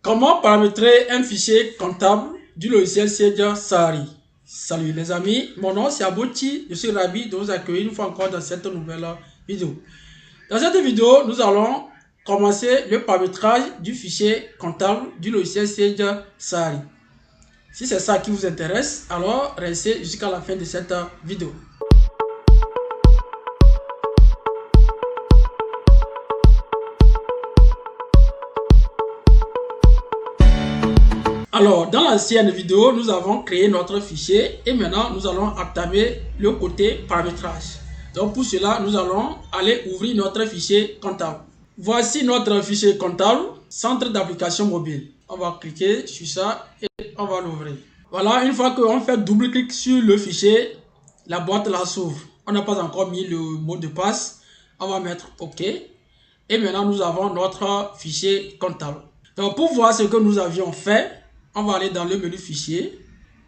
Comment paramétrer un fichier comptable du logiciel Sage Sari? Salut les amis, mon nom c'est Abouti, je suis ravi de vous accueillir une fois encore dans cette nouvelle vidéo. Dans cette vidéo, nous allons commencer le paramétrage du fichier comptable du logiciel Sage Sari. Si c'est ça qui vous intéresse, alors restez jusqu'à la fin de cette vidéo. Alors, dans l'ancienne vidéo, nous avons créé notre fichier et maintenant, nous allons entamer le côté paramétrage. Donc, pour cela, nous allons aller ouvrir notre fichier comptable. Voici notre fichier comptable, centre d'application mobile. On va cliquer sur ça et on va l'ouvrir. Voilà, une fois qu'on fait double-clic sur le fichier, la boîte là s'ouvre. On n'a pas encore mis le mot de passe. On va mettre OK. Et maintenant, nous avons notre fichier comptable. Donc, pour voir ce que nous avions fait, on va aller dans le menu fichier,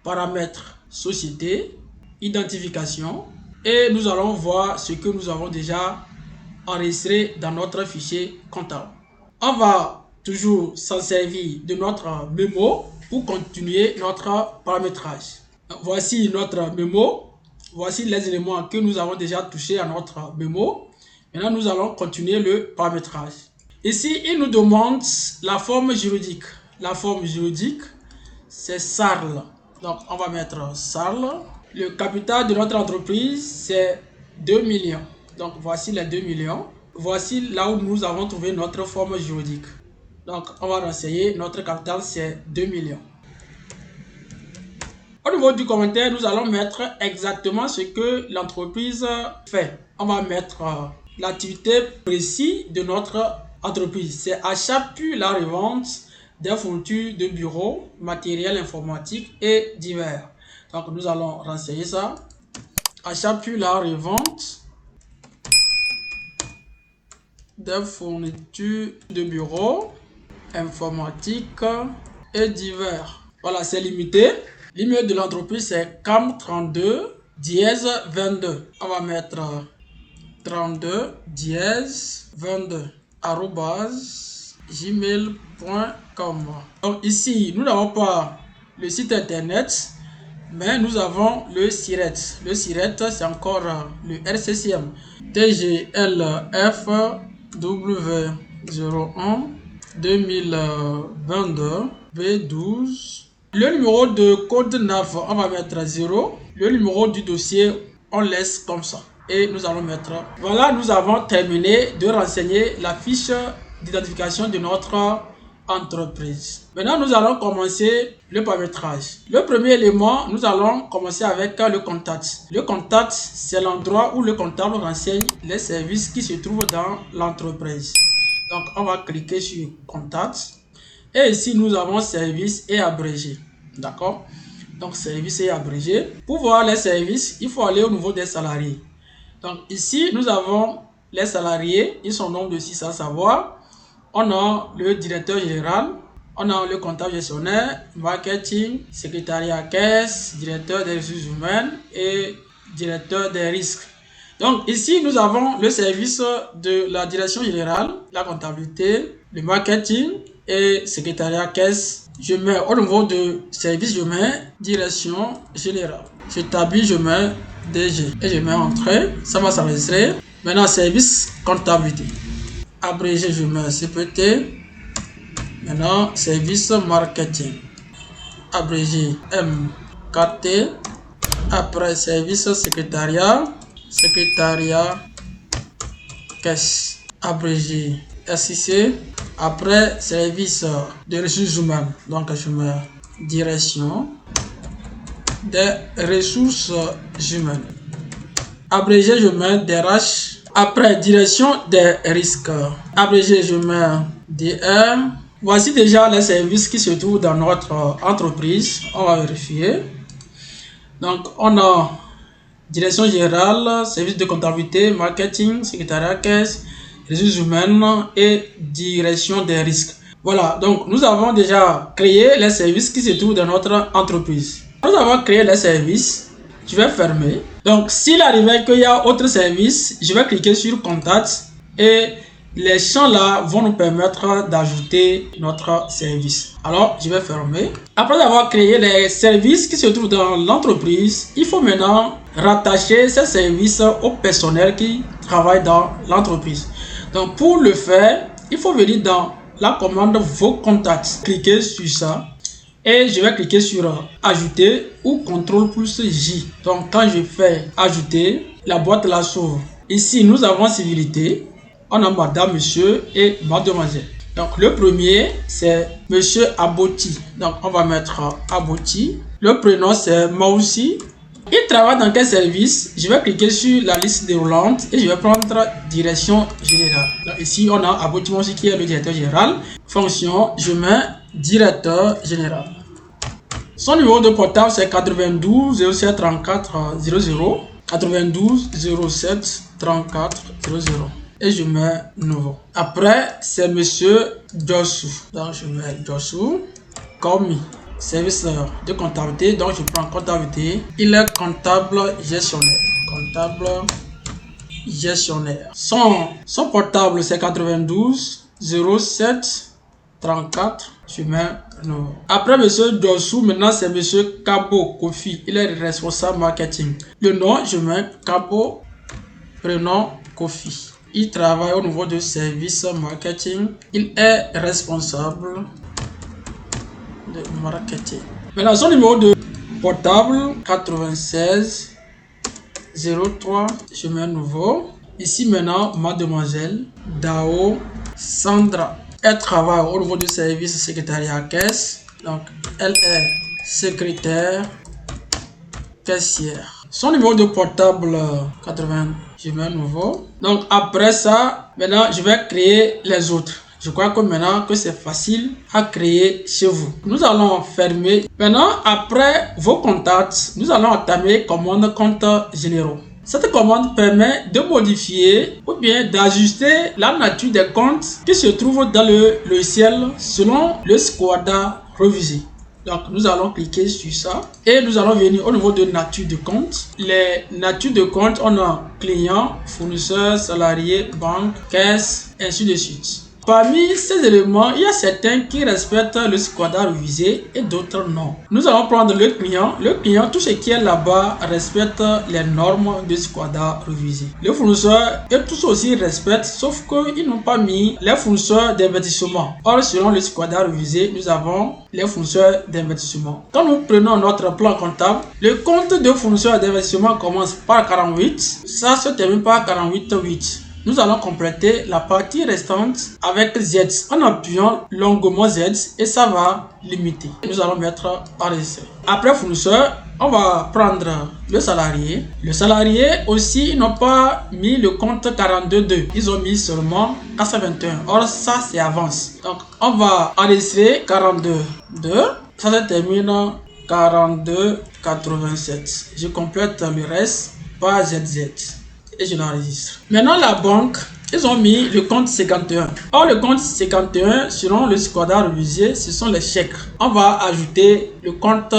paramètres, société, identification et nous allons voir ce que nous avons déjà enregistré dans notre fichier comptable. On va toujours s'en servir de notre mémo pour continuer notre paramétrage. Voici notre mémo. Voici les éléments que nous avons déjà touchés à notre mémo. Maintenant, nous allons continuer le paramétrage. Ici, il nous demande la forme juridique. La forme juridique, c'est SARL. Donc, on va mettre SARL. Le capital de notre entreprise, c'est 2 millions. Donc, voici les 2 millions. Voici là où nous avons trouvé notre forme juridique. Donc, on va renseigner. Notre capital, c'est 2 millions. Au niveau du commentaire, nous allons mettre exactement ce que l'entreprise fait. On va mettre l'activité précise de notre entreprise. C'est achat puis la revente des fournitures de bureau, matériel informatique et divers. Donc nous allons renseigner ça. Achat puis la revente des fournitures de bureau, informatique et divers. Voilà, c'est limité. L'email de l'entreprise c'est cam32-22. On va mettre 32-22 @gmail.com. Donc ici, nous n'avons pas le site internet, mais nous avons le SIRET. Le SIRET, c'est encore le RCCM. TGLFW01 2022 B12. Le numéro de code NAF, on va mettre 0. Le numéro du dossier, on laisse comme ça. Et nous allons mettre... Voilà, nous avons terminé de renseigner la fiche d'identification de notre entreprise. Maintenant, nous allons commencer le paramétrage. Le premier élément, nous allons commencer avec le contact. Le contact, c'est l'endroit où le comptable renseigne les services qui se trouvent dans l'entreprise. Donc, on va cliquer sur contact. Et ici, nous avons service et abrégé. D'accord? Donc, service et abrégé. Pour voir les services, il faut aller au niveau des salariés. Donc, ici, nous avons les salariés. Ils sont nombre de 6 à savoir. On a le directeur général. On a le comptable gestionnaire, marketing, secrétariat caisse, directeur des ressources humaines et directeur des risques. Donc, ici, nous avons le service de la direction générale, la comptabilité, le marketing et secrétariat caisse. Je mets au niveau de service, je mets direction générale. J'établis, je mets DG et je mets entrée. Ça va s'enregistrer. Maintenant, service comptabilité. Abrégé, je mets CPT. Maintenant, service marketing. Abrégé MKT. Après, service secrétariat. Secrétariat caisse. Abrégé SIC. Après, service de ressources humaines. Donc, je mets direction des ressources humaines. Abrégé, je mets DRH. Après, direction des risques. Abrégé, je mets DR. Voici déjà les services qui se trouvent dans notre entreprise. On va vérifier. Donc, on a direction générale, service de comptabilité, marketing, secrétariat caisse, ressources humaines et direction des risques. Voilà, donc nous avons déjà créé les services qui se trouvent dans notre entreprise. Nous avons créé les services. Je vais fermer. Donc, s'il arrivait qu'il y a autre service, je vais cliquer sur contact et les champs là vont nous permettre d'ajouter notre service. Alors, je vais fermer. Après avoir créé les services qui se trouvent dans l'entreprise, il faut maintenant rattacher ces services au personnel qui travaille dans l'entreprise. Donc, pour le faire, il faut venir dans la commande vos contacts. Cliquez sur ça. Et je vais cliquer sur ajouter ou CTRL+J. Donc, quand je fais ajouter, la boîte là s'ouvre. Ici, nous avons civilité. On a madame, monsieur et mademoiselle. Donc, le premier, c'est monsieur Aboti. Donc, on va mettre Aboti. Le prénom, c'est Maoussi. Il travaille dans quel service? Je vais cliquer sur la liste déroulante et je vais prendre direction générale. Donc, ici, on a Aboti Maoussi qui est le directeur général. Fonction, je mets directeur général. Son numéro de portable, c'est 92 07 34 00. 92 07 34 00. Et je mets nouveau. Après, c'est monsieur Jossou. Donc, je mets Jossou. Commis. Service de comptabilité. Donc, je prends comptabilité. Il est comptable gestionnaire. Comptable gestionnaire. Son portable, c'est 92 07 34. Je mets nouveau. Après, monsieur Jossou, maintenant, c'est monsieur Kabo Kofi. Il est responsable marketing. Le nom, je mets Kabo. Prénom Kofi. Il travaille au niveau de service marketing. Il est responsable de marketing. Maintenant, son numéro de portable 96 03. Je mets nouveau. Ici maintenant, mademoiselle Dao Sandra. Elle travaille au niveau du service secrétariat caisse. Donc, elle est secrétaire caissière. Son numéro de portable 80, je mets nouveau. Donc après ça, maintenant je vais créer les autres. Je crois que maintenant que c'est facile à créer chez vous. Nous allons fermer. Maintenant, après vos contacts, nous allons entamer commande compte généraux. Cette commande permet de modifier ou bien d'ajuster la nature des comptes qui se trouvent dans le logiciel selon le Squadra révisé. Donc, nous allons cliquer sur ça et nous allons venir au niveau de nature de compte. Les natures de compte, on a client, fournisseur, salarié, banque, caisse, ainsi de suite. Parmi ces éléments, il y a certains qui respectent le Squadra révisé et d'autres non. Nous allons prendre le client. Le client, tout ce qui est là-bas respecte les normes de Squadra révisé. Le fournisseur et tous aussi respectent, sauf qu'ils n'ont pas mis les fournisseurs d'investissement. Or, selon le Squadra révisé, nous avons les fournisseurs d'investissement. Quand nous prenons notre plan comptable, le compte de fournisseurs d'investissement commence par 48. Ça se termine par 48,8. Nous allons compléter la partie restante avec Z en appuyant longuement Z et ça va limiter. Nous allons mettre enregistré. Après fournisseur, on va prendre le salarié. Le salarié aussi, ils n'ont pas mis le compte 42,2. Ils ont mis seulement 421. Or, ça, c'est avance. Donc, on va enregistrer 42,2. Ça se termine 42,87. Je complète le reste par ZZ. Et je l'enregistre. Maintenant, la banque, ils ont mis le compte 51. Or, le compte 51, selon le Squadra révisé, ce sont les chèques. On va ajouter le compte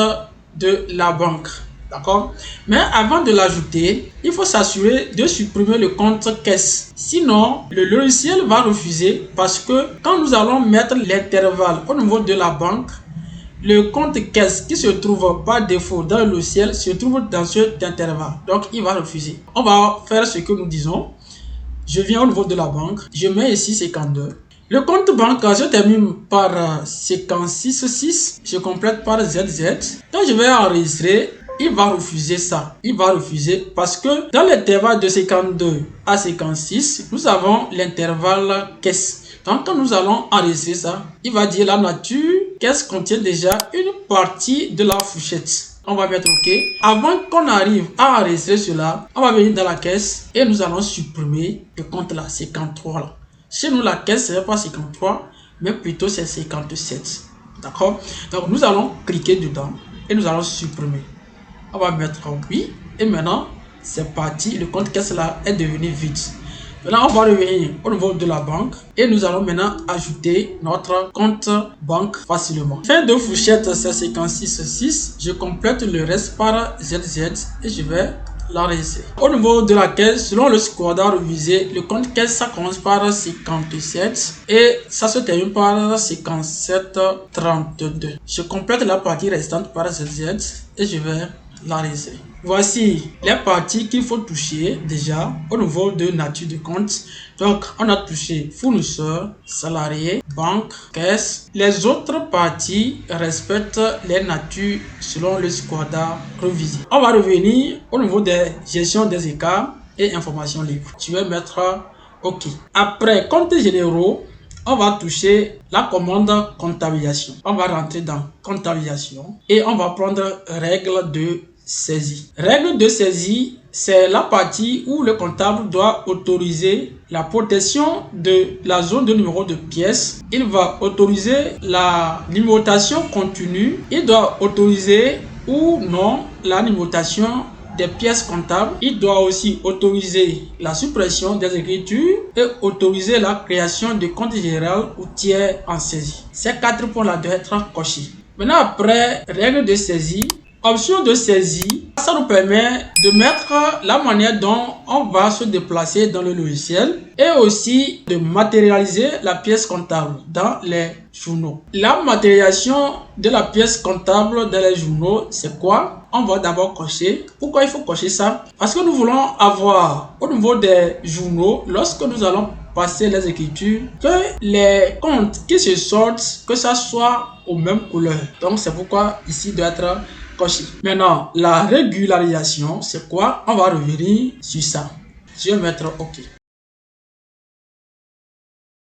de la banque. D'accord? Mais avant de l'ajouter, il faut s'assurer de supprimer le compte caisse. Sinon, le logiciel va refuser parce que quand nous allons mettre l'intervalle au niveau de la banque, le compte caisse qui se trouve par défaut dans le logiciel se trouve dans cet intervalle. Donc, il va refuser. On va faire ce que nous disons. Je viens au niveau de la banque. Je mets ici 52. Le compte banque se termine par 56,6. Je complète par ZZ. Quand je vais enregistrer, il va refuser ça. Il va refuser parce que dans l'intervalle de 52 à 56, nous avons l'intervalle caisse. Donc, quand nous allons enregistrer ça, il va dire la nature, caisse contient déjà une partie de la fourchette. On va mettre OK. Avant qu'on arrive à enregistrer cela, on va venir dans la caisse et nous allons supprimer le compte là, 53 là. Chez nous, la caisse, ce n'est pas 53, mais plutôt c'est 57. D'accord? Donc, nous allons cliquer dedans et nous allons supprimer. On va mettre oui. Et maintenant, c'est parti. Le compte caisse là est devenu vide. Maintenant, on va revenir au niveau de la banque et nous allons maintenant ajouter notre compte banque facilement. Fin de fourchette, c'est 56,6. Je complète le reste par ZZ et je vais l'enregistrer. Au niveau de la caisse, selon le squadra révisé, le compte caisse ça commence par 57 et ça se termine par 57,32. Je complète la partie restante par ZZ et je vais l'enregistrer. Voici les parties qu'il faut toucher déjà au niveau de nature de compte. Donc, on a touché fournisseur, salarié, banque, caisse. Les autres parties respectent les natures selon le squadra révisé. On va revenir au niveau des gestions des écarts et informations libres. Je vais mettre OK. Après comptes généraux, on va toucher la commande comptabilisation. On va rentrer dans comptabilisation et on va prendre règle de saisie. Règle de saisie, c'est la partie où le comptable doit autoriser la protection de la zone de numéro de pièce. Il va autoriser la numérotation continue. Il doit autoriser ou non la numérotation des pièces comptables. Il doit aussi autoriser la suppression des écritures et autoriser la création de compte général ou tiers en saisie. Ces 4 points-là doivent être cochés. Maintenant, après règle de saisie, option de saisie, ça nous permet de mettre la manière dont on va se déplacer dans le logiciel et aussi de matérialiser la pièce comptable dans les journaux. La matérialisation de la pièce comptable dans les journaux, c'est quoi? On va d'abord cocher. Pourquoi il faut cocher ça? Parce que nous voulons avoir au niveau des journaux, lorsque nous allons passer les écritures, que les comptes qui se sortent, que ça soit aux mêmes couleurs. Donc c'est pourquoi ici doit être coché. Maintenant, la régularisation, c'est quoi? On va revenir sur ça. Je vais mettre OK.